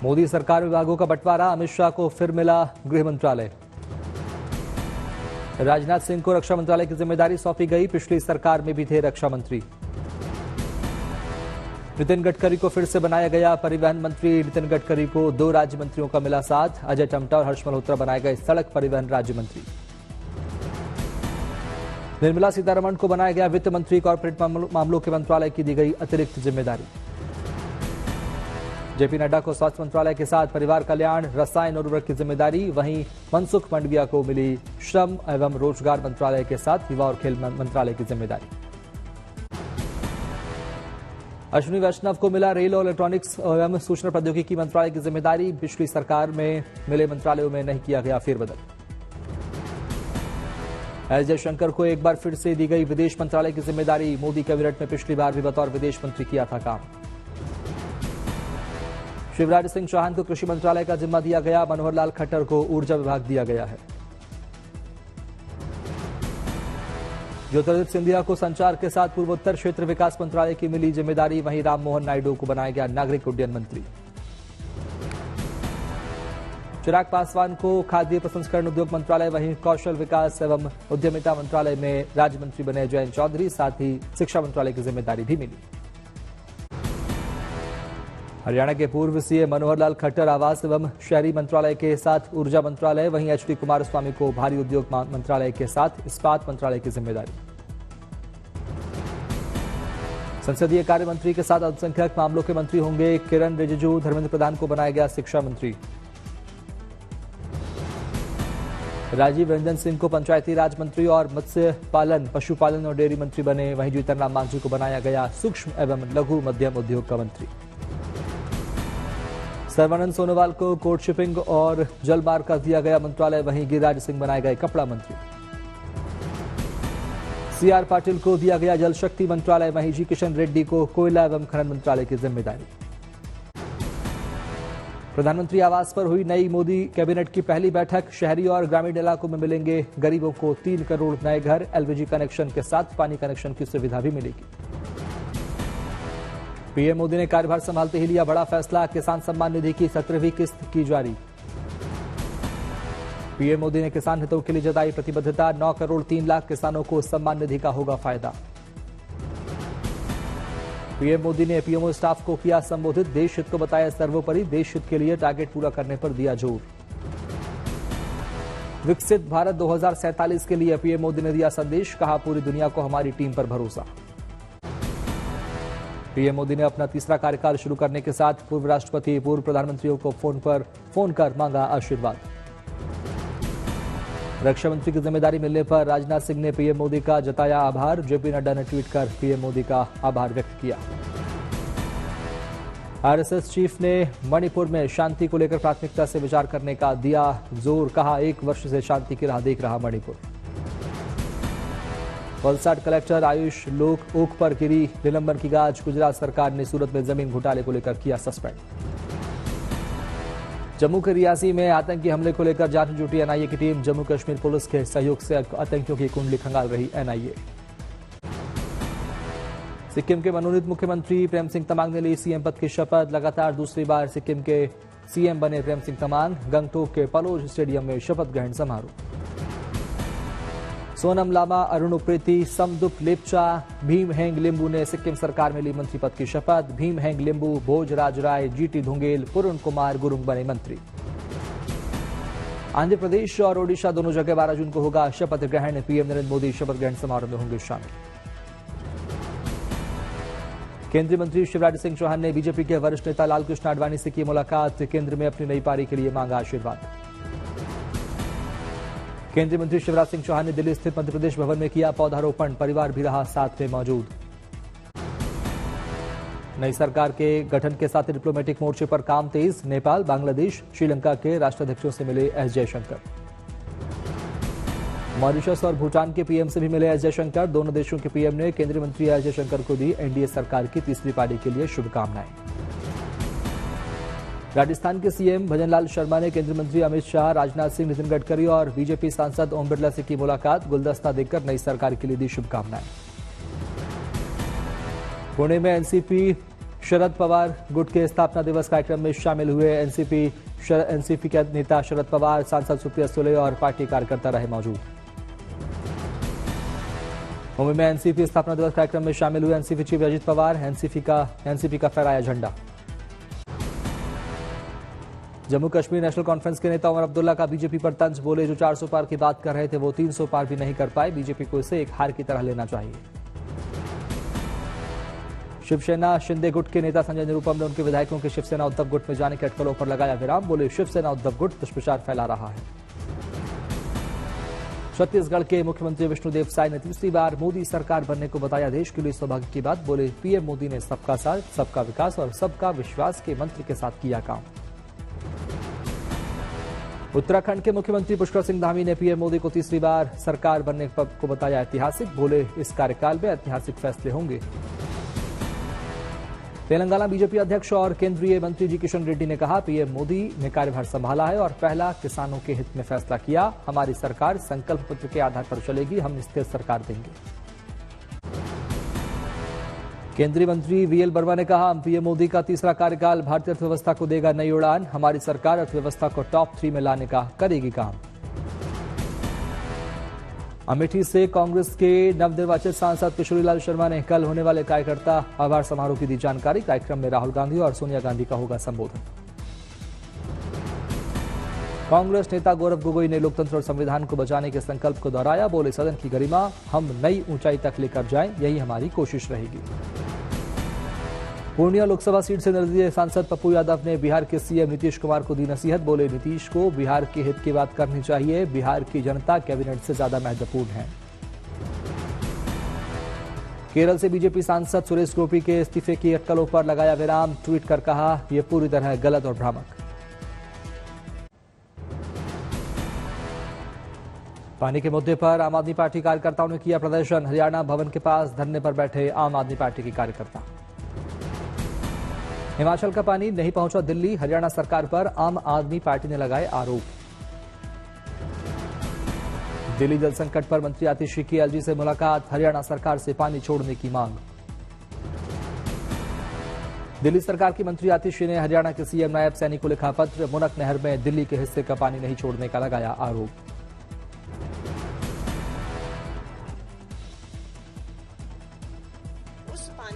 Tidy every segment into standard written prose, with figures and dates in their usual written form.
मोदी सरकार विभागों का बंटवारा, अमित शाह को फिर मिला गृह मंत्रालय। राजनाथ सिंह को रक्षा मंत्रालय की जिम्मेदारी सौंपी गई, पिछली सरकार में भी थे रक्षा मंत्री। नितिन गडकरी को फिर से बनाया गया परिवहन मंत्री, नितिन गडकरी को 2 राज्य मंत्रियों का मिला साथ, अजय टम्टा और हर्ष मल्होत्रा बनाए गए सड़क परिवहन राज्य मंत्री। निर्मला सीतारमण को बनाया गया वित्त मंत्री, कॉर्पोरेट मामलों के मंत्रालय की दी गई अतिरिक्त जिम्मेदारी। जेपी नड्डा को स्वास्थ्य मंत्रालय के साथ परिवार कल्याण, रसायन और उर्वरक की जिम्मेदारी, वहीं मनसुख मांडविया को मिली श्रम एवं रोजगार मंत्रालय के साथ युवा और खेल मंत्रालय की जिम्मेदारी। अश्विनी वैष्णव को मिला रेल और इलेक्ट्रॉनिक्स एवं सूचना प्रौद्योगिकी मंत्रालय की जिम्मेदारी, पिछली सरकार में मिले मंत्रालयों में नहीं किया गया फेरबदल। एस जयशंकर को एक बार फिर से दी गई विदेश मंत्रालय की जिम्मेदारी, मोदी कैबिनेट में पिछली बार भी बतौर विदेश मंत्री किया था काम। शिवराज सिंह चौहान को कृषि मंत्रालय का जिम्मा दिया गया, मनोहर लाल खट्टर को ऊर्जा विभाग दिया गया है। ज्योतिरादित्य सिंधिया को संचार के साथ पूर्वोत्तर क्षेत्र विकास मंत्रालय की मिली जिम्मेदारी, वहीं राममोहन नायडू को बनाया गया नागरिक उड्डयन मंत्री। चिराग पासवान को खाद्य प्रसंस्करण उद्योग मंत्रालय, वहीं कौशल विकास एवं उद्यमिता मंत्रालय में राज्य मंत्री बने जयंत चौधरी, साथ ही शिक्षा मंत्रालय की जिम्मेदारी भी मिली। हरियाणा के पूर्व सीएम मनोहर लाल खट्टर आवास एवं शहरी मंत्रालय के साथ ऊर्जा मंत्रालय, वहीं एचडी कुमारस्वामी को भारी उद्योग मंत्रालय के साथ इस्पात मंत्रालय की जिम्मेदारी। संसदीय कार्य मंत्री के साथ अल्पसंख्यक मामलों के मंत्री होंगे किरण रिजिजू, धर्मेंद्र प्रधान को बनाया गया शिक्षा मंत्री। राजीव रंजन सिंह को पंचायती राज मंत्री और मत्स्य पालन, पशुपालन और डेयरी मंत्री बने, वहीं जीतन राम मांझी को बनाया गया सूक्ष्म एवं लघु मध्यम उद्योग का मंत्री। सर्बानंद सोनोवाल को कोर्ट शिपिंग और जलमार्ग का दिया गया मंत्रालय, वहीं गिरिराज सिंह बनाए गए कपड़ा मंत्री। सीआर पाटिल को दिया गया जल शक्ति मंत्रालय, वहीं जी किशन रेड्डी को कोयला एवं खनन मंत्रालय की जिम्मेदारी। प्रधानमंत्री आवास पर हुई नई मोदी कैबिनेट की पहली बैठक, शहरी और ग्रामीण इलाकों में मिलेंगे गरीबों को 3 करोड़ नए घर, एलपीजी कनेक्शन के साथ पानी कनेक्शन की सुविधा भी मिलेगी। पीएम मोदी ने कार्यभार संभालते ही लिया बड़ा फैसला, किसान सम्मान निधि की 17वीं किस्त की जारी। पीएम मोदी ने किसान हितों के लिए जताई प्रतिबद्धता, 9 करोड़ 3 लाख किसानों को सम्मान निधि का होगा फायदा। पीएम मोदी ने पीएमओ स्टाफ को किया संबोधित, देश हित को बताया सर्वोपरि, देश हित के लिए टारगेट पूरा करने पर दिया जोर। विकसित भारत 2047 के लिए पीएम मोदी ने दिया संदेश, कहा पूरी दुनिया को हमारी टीम पर भरोसा। पीएम मोदी ने अपना तीसरा कार्यकाल शुरू करने के साथ पूर्व राष्ट्रपति, पूर्व प्रधानमंत्रियों को फोन कर मांगा आशीर्वाद। रक्षा मंत्री की जिम्मेदारी मिलने पर राजनाथ सिंह ने पीएम मोदी का जताया आभार, जेपी नड्डा ने ट्वीट कर पीएम मोदी का आभार व्यक्त किया। आरएसएस चीफ ने मणिपुर में शांति को लेकर प्राथमिकता से विचार करने का दिया जोर, कहा 1 वर्ष से शांति की राह देख रहा मणिपुर। वलसाड कलेक्टर आयुष लोक ओक पर गिरी निलंबन की गाज, गुजरात सरकार ने सूरत में जमीन घोटाले को लेकर किया सस्पेंड। जम्मू के रियासी में आतंकी हमले को लेकर जांच में जुटी एनआईए की टीम, जम्मू कश्मीर पुलिस के सहयोग से आतंकियों की कुंडली खंगाल रही एनआईए। सिक्किम के मनोनीत मुख्यमंत्री प्रेम सिंह तमांग ने ली सीएम पद की शपथ, लगातार दूसरी बार सिक्किम के सीएम बने प्रेम सिंह तमांग, गंगटोक के पलोज स्टेडियम में शपथ ग्रहण समारोह। सोनम लामा, अरुण उप्रेती, समदुप लेप्चा, भीम हेंग लिंबू ने सिक्किम सरकार में ली मंत्री पद की शपथ, भीम हेंग लिंबू, भोजराज राय, जीटी धुंगेल, पुरुण कुमार गुरुंग बने मंत्री। आंध्र प्रदेश और ओडिशा दोनों जगह 12 जून को होगा शपथ ग्रहण, पीएम नरेंद्र मोदी शपथ ग्रहण समारोह में होंगे शामिल। केंद्रीय मंत्री शिवराज सिंह चौहान ने बीजेपी के वरिष्ठ नेता लालकृष्ण आडवाणी से की मुलाकात, केंद्र में अपनी नई पारी के लिए मांगा आशीर्वाद। केंद्रीय मंत्री शिवराज सिंह चौहान ने दिल्ली स्थित मध्य प्रदेश भवन में किया पौधारोपण, परिवार भी रहा साथ में मौजूद। नई सरकार के गठन के साथ डिप्लोमेटिक मोर्चे पर काम तेज, नेपाल, बांग्लादेश, श्रीलंका के राष्ट्राध्यक्षों से मिले एस जयशंकर। मॉरिशस और भूटान के पीएम से भी मिले एस जयशंकर, दोनों देशों के पीएम ने केंद्रीय मंत्री एस जयशंकर को दी एनडीए सरकार की तीसरी पारी के लिए शुभकामनाएं। राजस्थान के सीएम भजनलाल शर्मा ने केंद्रीय मंत्री अमित शाह, राजनाथ सिंह, नितिन गडकरी और बीजेपी सांसद ओम बिरला से की मुलाकात, गुलदस्ता देकर नई सरकार के लिए दी शुभकामनाएं। पुणे में एनसीपी शरद पवार गुट के स्थापना दिवस कार्यक्रम में शामिल हुए एनसीपी के नेता शरद पवार, सांसद सुप्रिया सुले और पार्टी कार्यकर्ता रहे मौजूद। मुंबई में एनसीपी स्थापना दिवस कार्यक्रम में शामिल हुए NCP chief Ajit Pawar, NCP का फहराया झंडा। जम्मू कश्मीर नेशनल कॉन्फ्रेंस के नेता उमर अब्दुल्ला का बीजेपी पर तंज, बोले जो 400 पार की बात कर रहे थे वो 300 पार भी नहीं कर पाए, बीजेपी को इसे एक हार की तरह लेना चाहिए। शिवसेना शिंदे गुट के नेता संजय निरुपम ने उनके विधायकों के शिवसेना उद्धव गुट में जाने के अटकलों पर लगाया विराम, बोले शिवसेना उद्धव गुट दुष्प्रचार फैला रहा है। छत्तीसगढ़ के मुख्यमंत्री विष्णुदेव साय ने तीसरी बार मोदी सरकार बनने को बताया देश के लिए सौभाग्य की बात, बोले पीएम मोदी ने सबका साथ, सबका विकास और सबका विश्वास के मंत्र के साथ किया काम। उत्तराखंड के मुख्यमंत्री पुष्कर सिंह धामी ने पीएम मोदी को तीसरी बार सरकार बनने को बताया ऐतिहासिक, बोले इस कार्यकाल में ऐतिहासिक फैसले होंगे। तेलंगाना बीजेपी अध्यक्ष और केंद्रीय मंत्री जी किशन रेड्डी ने कहा पीएम मोदी ने कार्यभार संभाला है और पहला किसानों के हित में फैसला किया, हमारी सरकार संकल्प पत्र के आधार पर चलेगी, हम स्थिर सरकार देंगे। केंद्रीय मंत्री वीएल वर्मा ने कहा पीएम मोदी का तीसरा कार्यकाल भारतीय अर्थव्यवस्था को देगा नई उड़ान, हमारी सरकार अर्थव्यवस्था को टॉप 3 में लाने का करेगी काम। अमेठी से कांग्रेस के नवनिर्वाचित सांसद किशोरीलाल शर्मा ने कल होने वाले कार्यकर्ता आभार समारोह की दी जानकारी, कार्यक्रम में राहुल गांधी और सोनिया गांधी का होगा संबोधन। कांग्रेस नेता गौरव गोगोई ने लोकतंत्र और संविधान को बचाने के संकल्प को दोहराया, बोले सदन की गरिमा हम नई ऊंचाई तक लेकर जाएं, यही हमारी कोशिश रहेगी। पूर्णिया लोकसभा सीट से निर्दलीय सांसद पप्पू यादव ने बिहार के सीएम नीतीश कुमार को दी नसीहत, बोले नीतीश को बिहार के हित की बात करनी चाहिए, बिहार की जनता कैबिनेट से ज्यादा महत्वपूर्ण है। केरल से बीजेपी सांसद सुरेश गोपी के इस्तीफे की अटकलों पर लगाया विराम, ट्वीट कर कहा यह पूरी तरह गलत और भ्रामक। पानी के मुद्दे पर आम आदमी पार्टी कार्यकर्ताओं ने किया प्रदर्शन, हरियाणा भवन के पास धरने पर बैठे आम आदमी पार्टी के कार्यकर्ता। हिमाचल का पानी नहीं पहुंचा दिल्ली, हरियाणा सरकार पर आम आदमी पार्टी ने लगाए आरोप। दिल्ली जल संकट पर मंत्री आतिशी की एलजी से मुलाकात, हरियाणा सरकार से पानी छोड़ने की मांग। दिल्ली सरकार की मंत्री आतिशी ने हरियाणा के सीएम नायब सैनी को लिखा पत्र, मुनक नहर में दिल्ली के हिस्से का पानी नहीं छोड़ने का लगाया आरोप।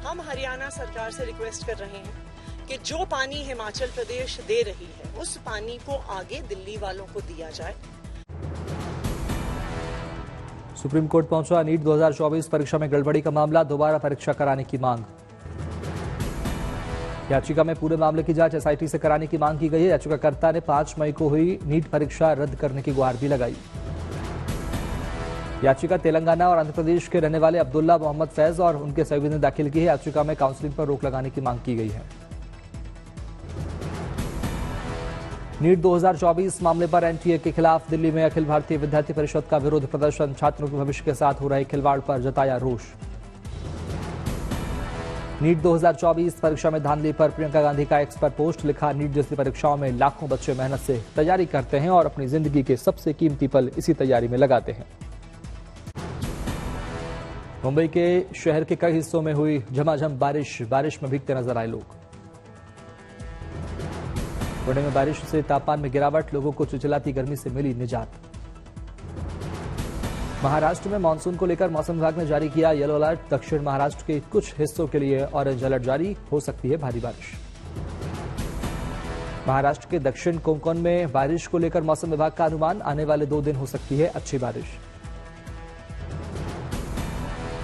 हम हरियाणा सरकार से रिक्वेस्ट कर रहे हैं कि जो पानी हिमाचल प्रदेश दे रही है उस पानी को आगे दिल्ली वालों को दिया जाए। सुप्रीम कोर्ट पहुंचा नीट 2024 परीक्षा में गड़बड़ी का मामला, दोबारा परीक्षा कराने की मांग। याचिका में पूरे मामले की जांच एसआईटी से कराने की मांग की गई है। याचिकाकर्ता ने 5 मई को हुई नीट परीक्षा रद्द करने की गुहार भी लगाई। याचिका तेलंगाना और आंध्र प्रदेश के रहने वाले अब्दुल्ला मोहम्मद फैज और उनके सहयोगी ने दाखिल की है। याचिका में काउंसलिंग पर रोक लगाने की मांग की गई है। नीट 2024 मामले पर एनटीए के खिलाफ दिल्ली में अखिल भारतीय विद्यार्थी परिषद का विरोध प्रदर्शन, छात्रों के भविष्य के साथ हो रहे खिलवाड़ पर जताया रोष। नीट 2024 परीक्षा में धांधली पर प्रियंका गांधी का एक्स पर पोस्ट, लिखा नीट जैसी परीक्षाओं में लाखों बच्चे मेहनत से तैयारी करते हैं और अपनी जिंदगी के सबसे कीमती पल इसी तैयारी में लगाते हैं। मुंबई के शहर के कई हिस्सों में हुई झमाझम बारिश में भीगते नजर आए लोग। पुणे में बारिश से तापमान में गिरावट, लोगों को चिलचिलाती गर्मी से मिली निजात। महाराष्ट्र में मानसून को लेकर मौसम विभाग ने जारी किया येलो अलर्ट, दक्षिण महाराष्ट्र के कुछ हिस्सों के लिए ऑरेंज अलर्ट जारी, हो सकती है भारी बारिश। महाराष्ट्र के दक्षिण कोंकण में बारिश को लेकर मौसम विभाग का अनुमान, आने वाले 2 दिन हो सकती है अच्छी बारिश।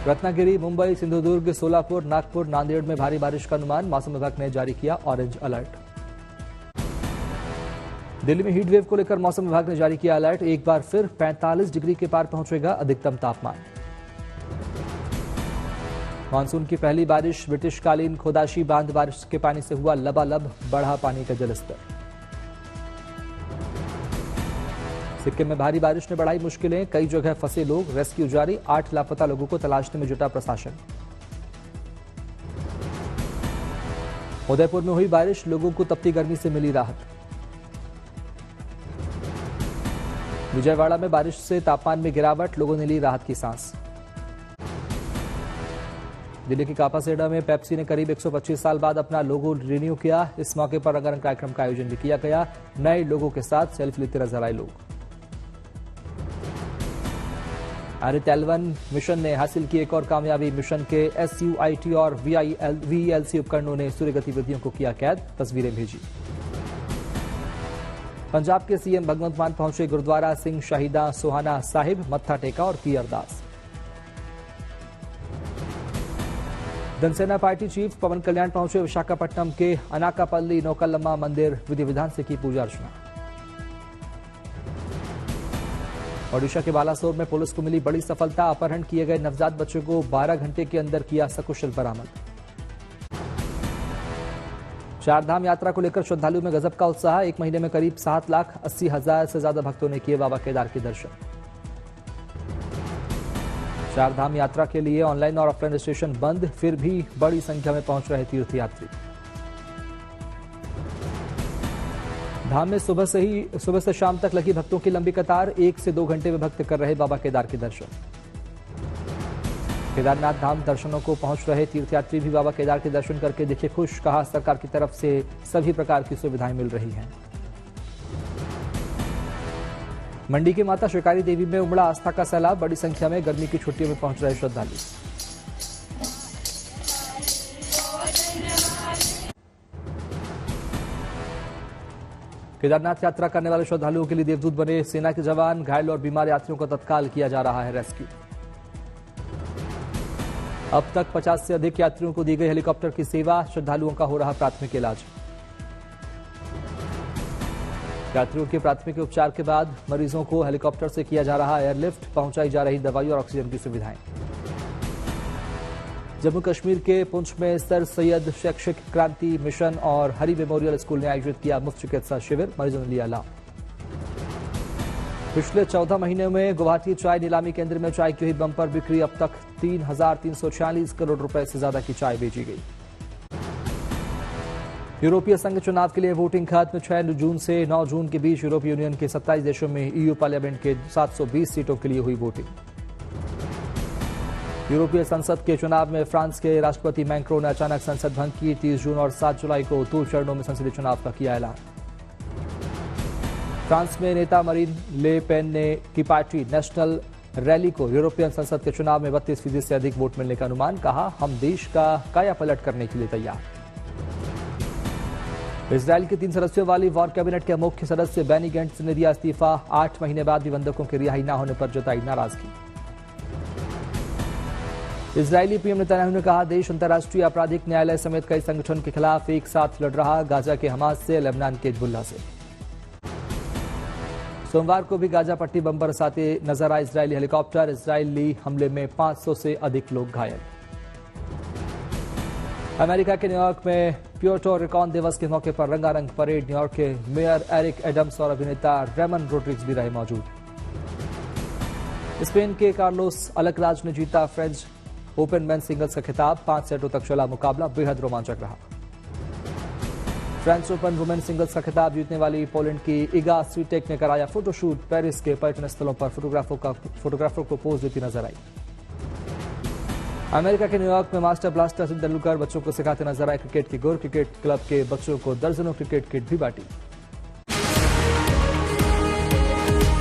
रत्नागिरी, मुंबई, सिंधुदुर्ग, सोलापुर, नागपुर, नांदेड़ में भारी बारिश का अनुमान, मौसम विभाग ने जारी किया ऑरेंज अलर्ट। दिल्ली में हीट वेव को लेकर मौसम विभाग ने जारी किया अलर्ट, एक बार फिर 45 डिग्री के पार पहुंचेगा अधिकतम तापमान। मानसून की पहली बारिश, ब्रिटिशकालीन खोदाशी बांध बारिश के पानी से हुआ लबालब, बढ़ा पानी का जलस्तर। सिक्किम में भारी बारिश ने बढ़ाई मुश्किलें, कई जगह फंसे लोग, रेस्क्यू जारी, 8 लापता लोगों को तलाशने में जुटा प्रशासन। उदयपुर में हुई बारिश, लोगों को तपती गर्मी से मिली राहत। विजयवाड़ा में बारिश से तापमान में गिरावट, लोगों ने ली राहत की सांस। दिल्ली के कापासेडा में पेप्सी ने करीब 125 साल बाद अपना लोगो रिन्यू किया। इस मौके पर रंगारंग कार्यक्रम का आयोजन भी किया गया। नए लोगों के साथ सेल्फी लेते नजर आए लोग। आदित्य-L1 मिशन ने हासिल की एक और कामयाबी। मिशन के SUIT और VELC उपकरणों ने सूर्य गतिविधियों को किया कैद। तस्वीरें भेजी। पंजाब के सीएम भगवंत मान पहुंचे गुरुद्वारा सिंह शहीदा सोहाना साहिब, मत्था टेका और की अरदास। जनसेना पार्टी चीफ पवन कल्याण पहुंचे विशाखापट्टनम के अनाकापल्ली नौकलम्मा मंदिर, विधि विधान से की पूजा अर्चना। ओडिशा के बालासोर में पुलिस को मिली बड़ी सफलता। अपहरण किए गए नवजात बच्चे को 12 घंटे के अंदर किया सकुशल बरामद। चारधाम यात्रा को लेकर श्रद्धालुओं में गजब का उत्साह। एक महीने में करीब 7,80,000 से ज्यादा भक्तों ने किए बाबा केदार के दर्शन। चारधाम यात्रा के लिए ऑनलाइन और ऑफलाइन रजिस्ट्रेशन बंद, फिर भी बड़ी संख्या में पहुंच रहे तीर्थयात्री। धाम में सुबह से शाम तक लगी भक्तों की लंबी कतार। 1 से 2 घंटे में भक्त कर रहे बाबा केदार के दर्शन। केदारनाथ धाम दर्शनों को पहुंच रहे तीर्थयात्री भी बाबा केदार के दर्शन करके दिखे खुश। कहा, सरकार की तरफ से सभी प्रकार की सुविधाएं मिल रही हैं। मंडी की माता शिकारी देवी में उमड़ा आस्था का सैलाब। बड़ी संख्या में गर्मी की छुट्टियों में पहुंच रहे श्रद्धालु। केदारनाथ यात्रा करने वाले श्रद्धालुओं के लिए देवदूत बने सेना के जवान। घायल और बीमार यात्रियों को तत्काल किया जा रहा है रेस्क्यू। अब तक 50 से अधिक यात्रियों को दी गई हेलीकॉप्टर की सेवा। श्रद्धालुओं का हो रहा प्राथमिक इलाज। यात्रियों के प्राथमिक उपचार के बाद मरीजों को हेलीकॉप्टर से किया जा रहा एयरलिफ्ट। पहुंचाई जा रही दवाई और ऑक्सीजन की सुविधाएं। जम्मू कश्मीर के पुंछ में सर सैयद शैक्षिक क्रांति मिशन और हरि मेमोरियल स्कूल ने आयोजित किया मुफ्त चिकित्सा शिविर। मरीजों ने लिया लाभ। पिछले 14 महीनों में गुवाहाटी चाय नीलामी केंद्र में चाय की हुई बंपर बिक्री। अब तक 3,346 करोड़ रुपए से ज्यादा की चाय बेची गई। यूरोपीय संघ चुनाव के लिए वोटिंग खत्म। 6 जून से 9 जून के बीच यूरोपीय यूनियन के 27 देशों में EU पार्लियामेंट के 720 सीटों के लिए हुई वोटिंग। यूरोपीय संसद के चुनाव में फ्रांस के राष्ट्रपति मैक्रों ने अचानक संसद भंग की। 30 जून और 7 जुलाई को 2 चरणों में संसदीय चुनाव का किया ऐलान। फ्रांस में नेता मरीन ले पेन ने की पार्टी नेशनल रैली को यूरोपियन संसद के चुनाव में 32% से अधिक वोट मिलने का अनुमान। कहा, हम देश का कायापलट करने के लिए तैयार। इजरायल के 3 सदस्यों वाली वॉर कैबिनेट के मुख्य सदस्य बेनी गेंट्स ने दिया इस्तीफा। 8 महीने बाद भी बंधकों की रिहाई न होने पर जताई नाराजगी। इजरायली पीएम नेतन्याहू ने कहा, देश अंतर्राष्ट्रीय आपराधिक न्यायालय समेत कई संगठन के खिलाफ एक साथ लड़ रहा। गाजा के हमास से, लेबनान के हिजबुल्लाह से। सोमवार को भी गाजा पट्टी बम बरसाते नजर आए इजरायली हेलीकॉप्टर। इजरायली हमले में 500 से अधिक लोग घायल। अमेरिका के न्यूयॉर्क में प्यूर्टो रिकॉन दिवस के मौके पर रंगारंग परेड। न्यूयॉर्क के मेयर एरिक एडम्स और अभिनेता रेमन रोड्रिग्स भी रहे मौजूद। स्पेन के कार्लोस अलकराज ने जीता फ्रेंच ओपन मेन सिंगल्स का खिताब। 5 सेटों तक चला मुकाबला बेहद रोमांचक रहा। फ्रेंच ओपन वुमेन सिंगल्स का खिताब जीतने वाली पोलैंड की इगा स्वीटेक ने कराया फोटोशूट। पेरिस के पर्यटन स्थलों पर फोटोग्राफरों को पोज देती नजर आई। अमेरिका के न्यूयॉर्क में मास्टर ब्लास्टर सचिन तेंदुलकर बच्चों को सिखाते नजर आए क्रिकेट की गुर। क्रिकेट क्लब के बच्चों को दर्जनों क्रिकेट किट भी बांटी।